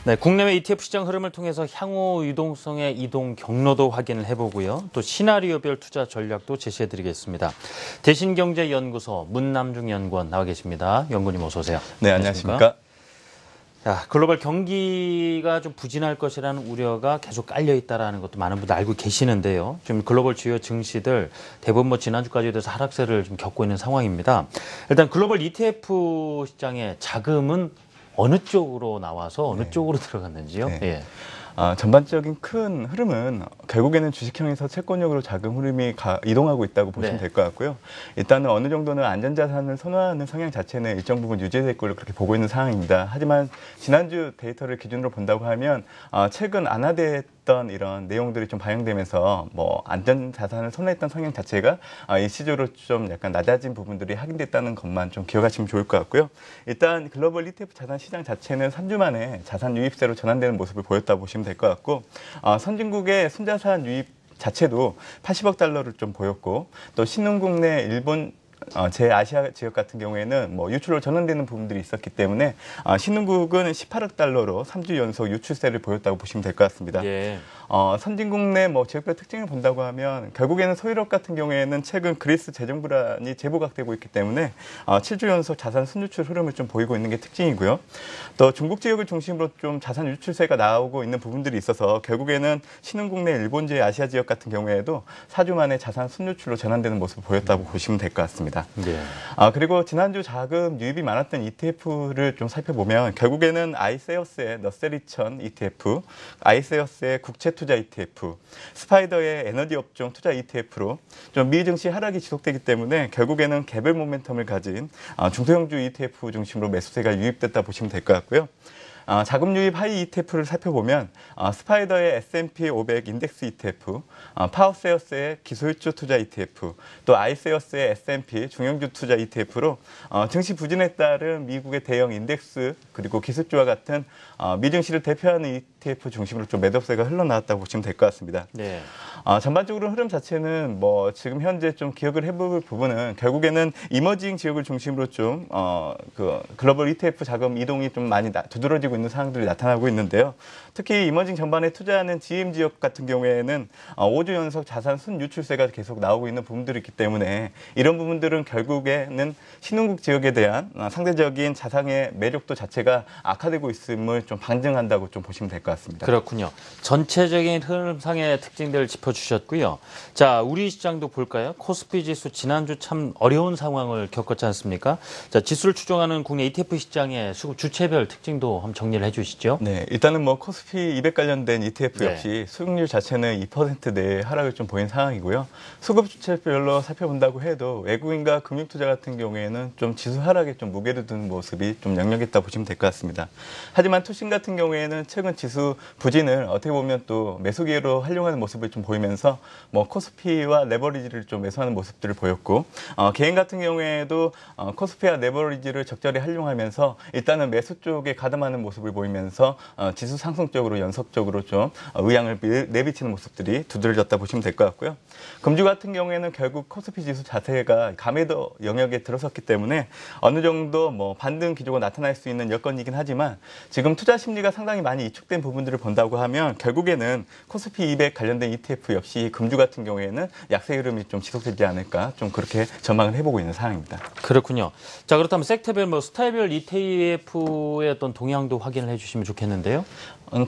네, 국내외 ETF 시장 흐름을 통해서 향후 유동성의 이동 경로도 확인을 해보고요. 또 시나리오별 투자 전략도 제시해드리겠습니다. 대신경제연구소 문남중 연구원 나와 계십니다. 연구원님 어서 오세요. 네, 안녕하십니까. 자, 글로벌 경기가 좀 부진할 것이라는 우려가 계속 깔려 있다는 것도 많은 분들 알고 계시는데요. 지금 글로벌 주요 증시들 대부분 지난주까지도 하락세를 좀 겪고 있는 상황입니다. 일단 글로벌 ETF 시장의 자금은 어느 쪽으로 나와서 어느 쪽으로 들어갔는지요? 네. 예. 전반적인 큰 흐름은 결국에는 주식형에서 채권형으로 자금 흐름이 이동하고 있다고 보시면 될 것 같고요. 일단은 어느 정도는 안전자산을 선호하는 성향 자체는 일정 부분 유지될 걸로 그렇게 보고 있는 상황입니다. 하지만 지난주 데이터를 기준으로 본다고 하면 최근 안화됐던 이런 내용들이 좀 반영되면서 뭐 안전자산을 선호했던 성향 자체가 일시적으로 좀 약간 낮아진 부분들이 확인됐다는 것만 좀 기억하시면 좋을 것 같고요. 일단 글로벌 ETF 자산 시장 자체는 3주 만에 자산 유입세로 전환되는 모습을 보였다고 보시면 될 것 같고 선진국의 순자산 유입 자체도 80억 달러를 좀 보였고 또 신흥국 내 일본 제아시아 지역 같은 경우에는 뭐 유출로 전환되는 부분들이 있었기 때문에 신흥국은 18억 달러로 3주 연속 유출세를 보였다고 보시면 될 것 같습니다. 예. 선진국 내 뭐 지역별 특징을 본다고 하면 결국에는 서유럽 같은 경우에는 최근 그리스 재정 불안이 재부각되고 있기 때문에 7주 연속 자산 순유출 흐름을 좀 보이고 있는 게 특징이고요. 또 중국 지역을 중심으로 좀 자산 유출세가 나오고 있는 부분들이 있어서 결국에는 신흥국 내 일본제 아시아 지역 같은 경우에도 4주 만에 자산 순유출로 전환되는 모습을 보였다고 보시면 될 것 같습니다. 네. 그리고 지난주 자금 유입이 많았던 ETF를 좀 살펴보면 결국에는 아이세어스의 너세리천 ETF, 아이세어스의 국채투자 ETF, 스파이더의 에너지 업종 투자 ETF로 좀 미 증시 하락이 지속되기 때문에 결국에는 개별 모멘텀을 가진 중소형주 ETF 중심으로 매수세가 유입됐다 보시면 될 것 같고요. 자금 유입 하이 ETF를 살펴보면 스파이더의 S&P 500 인덱스 ETF, 파워세어스의 기술주 투자 ETF, 또 아이세어스의 S&P 중형주 투자 ETF로 증시 부진에 따른 미국의 대형 인덱스 그리고 기술주와 같은 미증시를 대표하는 ETF 중심으로 좀 매도세가 흘러나왔다고 보시면 될 것 같습니다. 네. 전반적으로 흐름 자체는 뭐 지금 현재 좀 기억을 해볼 부분은 결국에는 이머징 지역을 중심으로 좀 글로벌 ETF 자금 이동이 좀 많이 두드러지고 있는 상황들이 나타나고 있는데요. 특히 이머징 전반에 투자하는 GM 지역 같은 경우에는 5주 연속 자산 순유출세가 계속 나오고 있는 부분들이 있기 때문에 이런 부분들은 결국에는 신흥국 지역에 대한 상대적인 자산의 매력도 자체가 악화되고 있음을 좀 반증한다고 좀 보시면 될 것 같습니다. 그렇군요. 전체적인 흐름상의 특징들을 짚어주셨고요. 자, 우리 시장도 볼까요? 코스피 지수 지난주 참 어려운 상황을 겪었지 않습니까? 자, 지수를 추종하는 국내 ETF 시장의 수급 주체별 특징도 한번 정리를 해주시죠. 네, 일단은 뭐 코스피 200 관련된 ETF 역시 네. 수익률 자체는 2% 내의 하락을 좀 보인 상황이고요. 수급 주체별로 살펴본다고 해도 외국인과 금융투자 같은 경우에는 좀 지수 하락에 좀 무게를 두는 모습이 좀 역력했다 보시면 될 것 같습니다. 하지만 투신 같은 경우에는 최근 지수 부진을 어떻게 보면 또 매수 기회로 활용하는 모습을 좀 보이면서 뭐 코스피와 레버리지를 좀 매수하는 모습들을 보였고 개인 같은 경우에도 코스피와 레버리지를 적절히 활용하면서 일단은 매수 쪽에 가담하는 모습을 보이면서 지수 상승 쪽으로 연속적으로 좀 의향을 내비치는 모습들이 두드러졌다 보시면 될 것 같고요. 금주 같은 경우에는 결국 코스피 지수 자체가 감매도 영역에 들어섰기 때문에 어느 정도 뭐 반등 기조가 나타날 수 있는 여건이긴 하지만 지금 투자 심리가 상당히 많이 위축된 부분들을 본다고 하면 결국에는 코스피 200 관련된 ETF 역시 금주 같은 경우에는 약세 흐름이 좀 지속되지 않을까 좀 그렇게 전망을 해보고 있는 상황입니다. 그렇군요. 자, 그렇다면 섹터별, 스타일별 ETF의 어떤 동향도 확인을 해주시면 좋겠는데요.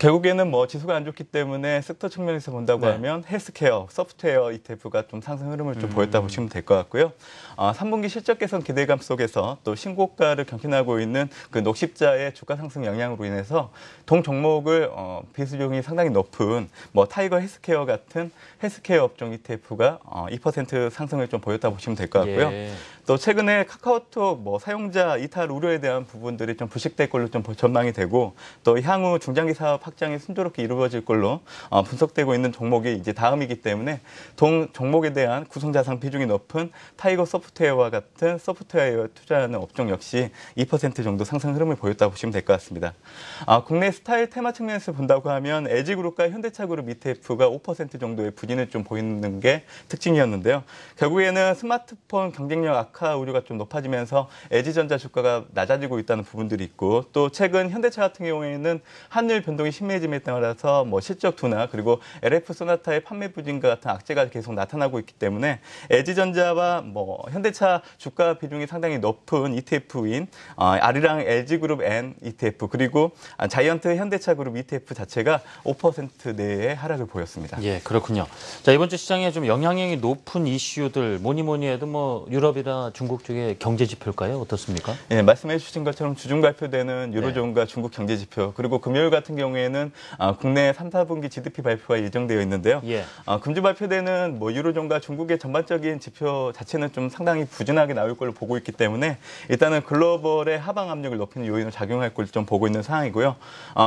결국에는 뭐 지수가 안 좋기 때문에 섹터 측면에서 본다고 네. 하면 헬스케어, 소프트웨어 ETF가 좀 상승 흐름을 좀 보였다 보시면 될 것 같고요. 3분기 실적 개선 기대감 속에서 또 신고가를 경신하고 있는 그 녹십자의 주가 상승 영향으로 인해서 동 종목을 비수용이 상당히 높은 뭐 타이거 헬스케어 같은 헬스케어 업종 ETF가 2% 상승을 좀 보였다 보시면 될 것 같고요. 예. 또 최근에 카카오톡 뭐 사용자 이탈 우려에 대한 부분들이 좀 부식될 걸로 좀 전망이 되고 또 향후 중장기 사업 사업 확장이 순조롭게 이루어질 걸로 분석되고 있는 종목이 이제 다음이기 때문에 종목에 대한 구성자산 비중이 높은 타이거 소프트웨어와 같은 소프트웨어에 투자하는 업종 역시 2% 정도 상승 흐름을 보였다고 보시면 될 것 같습니다. 국내 스타일 테마 측면에서 본다고 하면 LG그룹과 현대차그룹 ETF가 5% 정도의 부진을 좀 보이는 게 특징이었는데요. 결국에는 스마트폰 경쟁력 악화 우려가 좀 높아지면서 LG전자 주가가 낮아지고 있다는 부분들이 있고 또 최근 현대차 같은 경우에는 환율 변동이 심해짐에 따라서 실적 둔화 그리고 LF 소나타의 판매 부진과 같은 악재가 계속 나타나고 있기 때문에 LG전자와 현대차 주가 비중이 상당히 높은 ETF인 아리랑 LG그룹 N ETF 그리고 자이언트 현대차그룹 ETF 자체가 5% 내의 하락을 보였습니다. 예, 그렇군요. 자, 이번 주 시장에 좀 영향력이 높은 이슈들 뭐니 해도 유럽이나 중국 쪽의 경제 지표일까요? 어떻습니까? 예, 말씀해 주신 것처럼 주중 발표되는 유로존과 중국 경제 지표 그리고 금요일 같은 경우에는 국내 3, 4분기 GDP 발표가 예정되어 있는데요. 예. 금주 발표되는 유로존과 중국의 전반적인 지표 자체는 좀 상당히 부진하게 나올 걸로 보고 있기 때문에 일단은 글로벌의 하방 압력을 높이는 요인을 작용할 걸로 좀 보고 있는 상황이고요.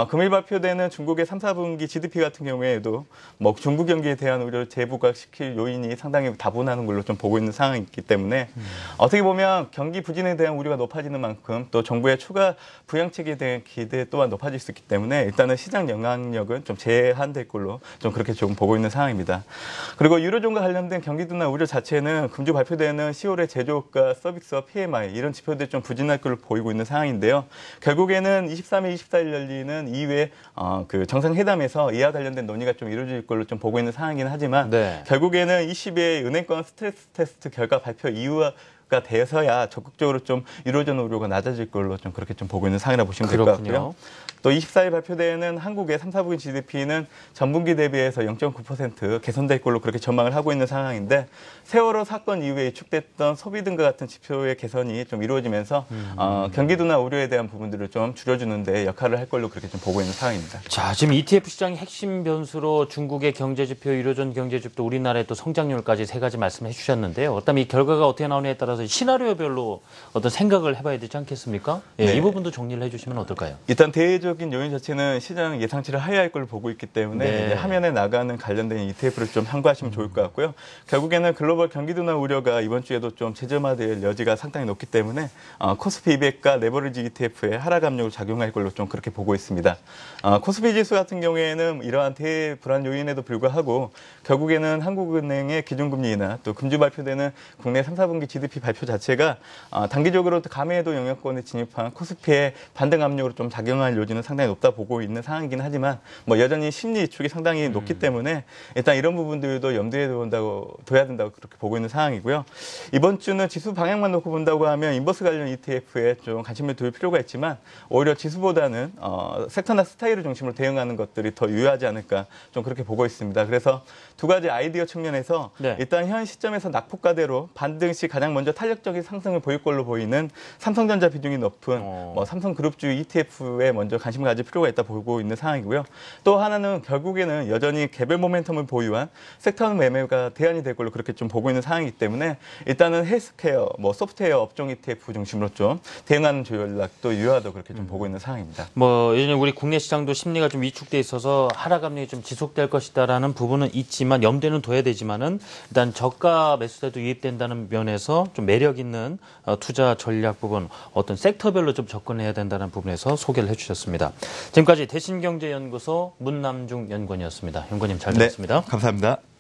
금일 발표되는 중국의 3, 4분기 GDP 같은 경우에도 중국 경기에 대한 우려를 재부각시킬 요인이 상당히 다분하는 걸로 좀 보고 있는 상황이기 때문에 어떻게 보면 경기 부진에 대한 우려가 높아지는 만큼 또 정부의 추가 부양책에 대한 기대 또한 높아질 수 있기 때문에 일단은 시장 영향력은 좀 제한될 걸로 좀 그렇게 조금 보고 있는 상황입니다. 그리고 유로존과 관련된 경기 둔화 우려 자체는 금주 발표되는 10월의 제조업과 서비스업 PMI 이런 지표들이 좀 부진할 걸로 보이고 있는 상황인데요. 결국에는 23일, 24일 열리는 2회 그 정상회담에서 이와 관련된 논의가 좀 이루어질 걸로 좀 보고 있는 상황이긴 하지만 네. 결국에는 20일 은행권 스트레스 테스트 결과 발표 이후가 돼서야 적극적으로 좀 유로존 우려가 낮아질 걸로 좀 그렇게 좀 보고 있는 상황이라 보시면 될 것 같고요. 또 24일 발표되는 한국의 3, 4분기 GDP는 전분기 대비해서 0.9% 개선될 걸로 그렇게 전망을 하고 있는 상황인데 세월호 사건 이후에 위축됐던 소비 등과 같은 지표의 개선이 좀 이루어지면서 경기 둔화 우려에 대한 부분들을 좀 줄여주는 데 역할을 할 걸로 그렇게 좀 보고 있는 상황입니다. 자, 지금 ETF 시장의 핵심 변수로 중국의 경제 지표, 유로존 경제 지표, 우리나라의 또 성장률까지 세 가지 말씀해 주셨는데요. 그다음에 이 결과가 어떻게 나오느냐에 따라서 시나리오별로 어떤 생각을 해봐야 되지 않겠습니까? 예, 네. 이 부분도 정리를 해주시면 어떨까요? 일단 대외적인 요인 자체는 시장 예상치를 하회할 걸로 보고 있기 때문에 네. 이제 화면에 나가는 관련된 ETF를 좀 참고하시면 좋을 것 같고요. 결국에는 글로벌 경기 둔화 우려가 이번 주에도 좀 재점화될 여지가 상당히 높기 때문에 코스피 200과 레버리지 ETF의 하락 압력을 작용할 걸로 좀 그렇게 보고 있습니다. 코스피 지수 같은 경우에는 이러한 대불안 요인에도 불구하고 결국에는 한국은행의 기준금리 인하 또 금주 발표되는 국내 3, 4분기 GDP 발표 자체가 단기적으로 감해도 영역권에 진입한 코스피의 반등 압력으로 좀 작용할 여지는 상당히 높다 보고 있는 상황이긴 하지만 여전히 심리 위축이 상당히 높기 때문에 일단 이런 부분들도 염두에 둬야 된다고 그렇게 보고 있는 상황이고요. 이번 주는 지수 방향만 놓고 본다고 하면 인버스 관련 ETF에 좀 관심을 둘 필요가 있지만 오히려 지수보다는 섹터나 스타일을 중심으로 대응하는 것들이 더 유효하지 않을까 좀 그렇게 보고 있습니다. 그래서 두 가지 아이디어 측면에서 네. 일단 현 시점에서 낙폭가대로 반등 시 가장 먼저 탄력적인 상승을 보일 걸로 보이는 삼성전자 비중이 높은 삼성그룹주 ETF에 먼저 관심을 가질 필요가 있다 보고 있는 상황이고요. 또 하나는 결국에는 여전히 개별 모멘텀을 보유한 섹터 매매가 대안이 될 걸로 그렇게 좀 보고 있는 상황이기 때문에 일단은 헬스케어, 소프트웨어 업종 ETF 중심으로 좀 대응하는 전략도 유효하다고 그렇게 좀 보고 있는 상황입니다. 예전에 우리 국내 시장도 심리가 좀 위축돼 있어서 하락 압력이 좀 지속될 것이다라는 부분은 있지만 염두에는 둬야 되지만은 일단 저가 매수세도 유입된다는 면에서 좀 매력 있는 투자 전략 부분 어떤 섹터별로 좀 접근해야 된다는 부분에서 소개를 해주셨습니다. 지금까지 대신경제연구소 문남중 연구원이었습니다. 연구원님 잘 들었습니다. 네, 감사합니다.